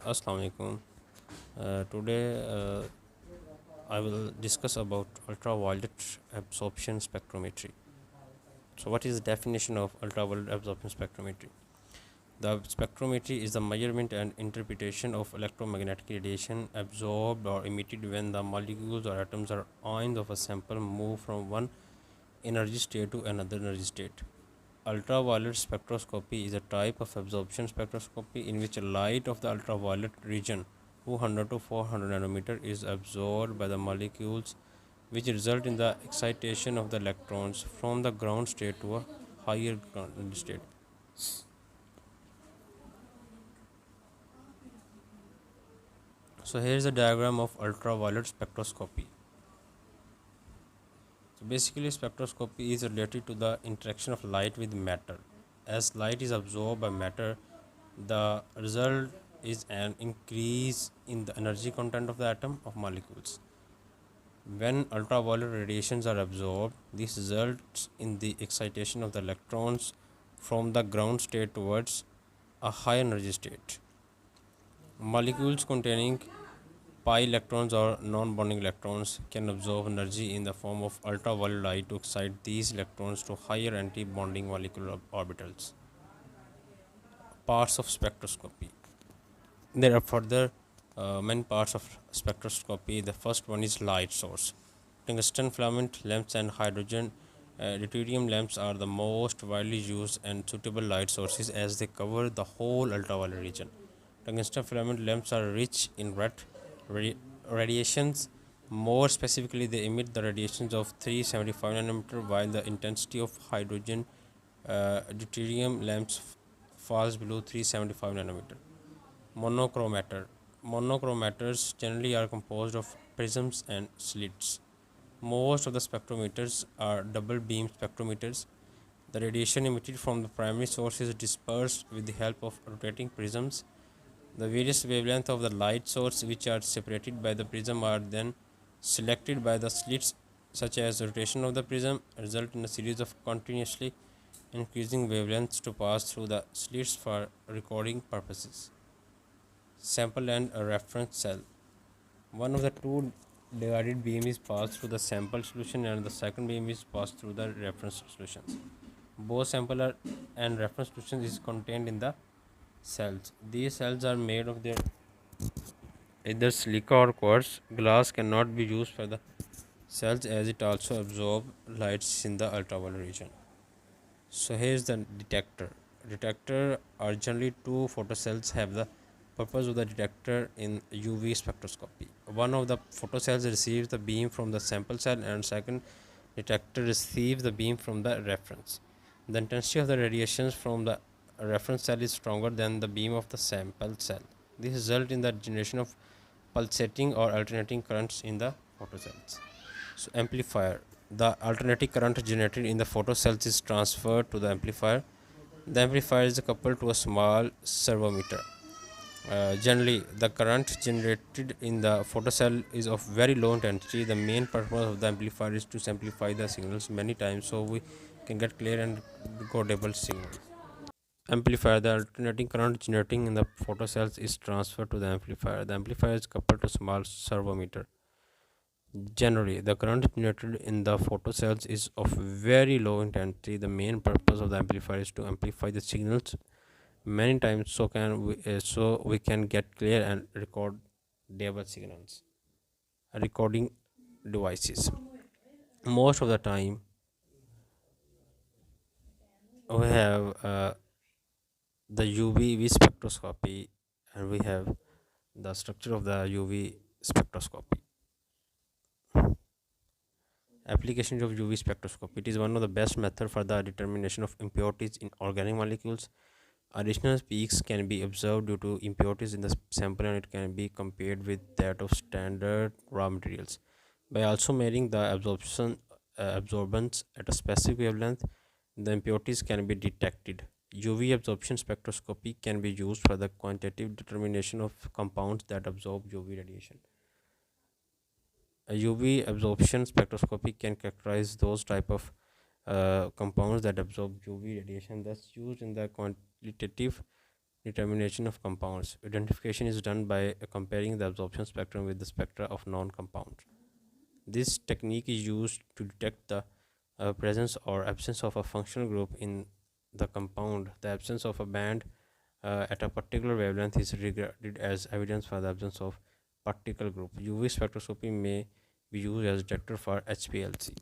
Assalamu alaikum. Today I will discuss about ultraviolet absorption spectrometry. So, what is the definition of ultraviolet absorption spectrometry? The spectrometry is the measurement and interpretation of electromagnetic radiation absorbed or emitted when the molecules or atoms or ions of a sample move from one energy state to another energy state. Ultraviolet spectroscopy is a type of absorption spectroscopy in which light of the ultraviolet region 200 to 400 nanometer is absorbed by the molecules, which result in the excitation of the electrons from the ground state to a higher ground state. So here is a diagram of ultraviolet spectroscopy. So basically spectroscopy is related to the interaction of light with matter. As light is absorbed by matter, the result is an increase in the energy content of the atom of molecules. When ultraviolet radiations are absorbed, this results in the excitation of the electrons from the ground state towards a high energy state. Molecules containing pi electrons or non-bonding electrons can absorb energy in the form of ultraviolet light to excite these electrons to higher anti-bonding molecular orbitals. Parts of spectroscopy. There are further many parts of spectroscopy. The first one is light source. Tungsten filament lamps and hydrogen deuterium lamps are the most widely used and suitable light sources as they cover the whole ultraviolet region. Tungsten filament lamps are rich in red radiations. More specifically, they emit the radiations of 375 nanometer, while the intensity of hydrogen deuterium lamps falls below 375 nanometer. Monochromator. Monochromators generally are composed of prisms and slits. Most of the spectrometers are double beam spectrometers. The radiation emitted from the primary source is dispersed with the help of rotating prisms. The various wavelengths of the light source, which are separated by the prism, are then selected by the slits, such as the rotation of the prism, result in a series of continuously increasing wavelengths to pass through the slits for recording purposes. Sample and a reference cell. One of the two divided beam is passed through the sample solution and the second beam is passed through the reference solutions. Both sample and reference solutions is contained in the cells. These cells are made of their either silica or quartz. Glass cannot be used for the cells as it also absorbs lights in the ultraviolet region. So here is the detector. Detector are generally two photocells have the purpose of the detector in UV spectroscopy. One of the photocells receives the beam from the sample cell and second detector receives the beam from the reference. The intensity of the radiations from the reference cell is stronger than the beam of the sample cell. This results in the generation of pulsating or alternating currents in the photocells. So amplifier. The alternating current generated in the photocells is transferred to the amplifier. The amplifier is coupled to a small servometer. Generally, the current generated in the photocell is of very low intensity. The main purpose of the amplifier is to amplify the signals many times so we can get clear and decodable signals. Amplifier. The alternating current generating in the photocells is transferred to the amplifier. The amplifier is coupled to a small servometer. Generally, the current generated in the photocells is of very low intensity. The main purpose of the amplifier is to amplify the signals many times so we can get clear and recordable signals. Recording devices. Most of the time, we have the UV spectroscopy, and we have the structure of the UV spectroscopy. Applications of UV spectroscopy. It is one of the best methods for the determination of impurities in organic molecules. Additional peaks can be observed due to impurities in the sample and it can be compared with that of standard raw materials. By also measuring the absorbance at a specific wavelength, the impurities can be detected. UV absorption spectroscopy can be used for the quantitative determination of compounds that absorb UV radiation. A UV absorption spectroscopy can characterize those type of compounds that absorb UV radiation, thus used in the quantitative determination of compounds. Identification is done by comparing the absorption spectrum with the spectra of known compounds. This technique is used to detect the presence or absence of a functional group in the compound. The absence of a band at a particular wavelength is regarded as evidence for the absence of particle group. UV spectroscopy may be used as detector for HPLC.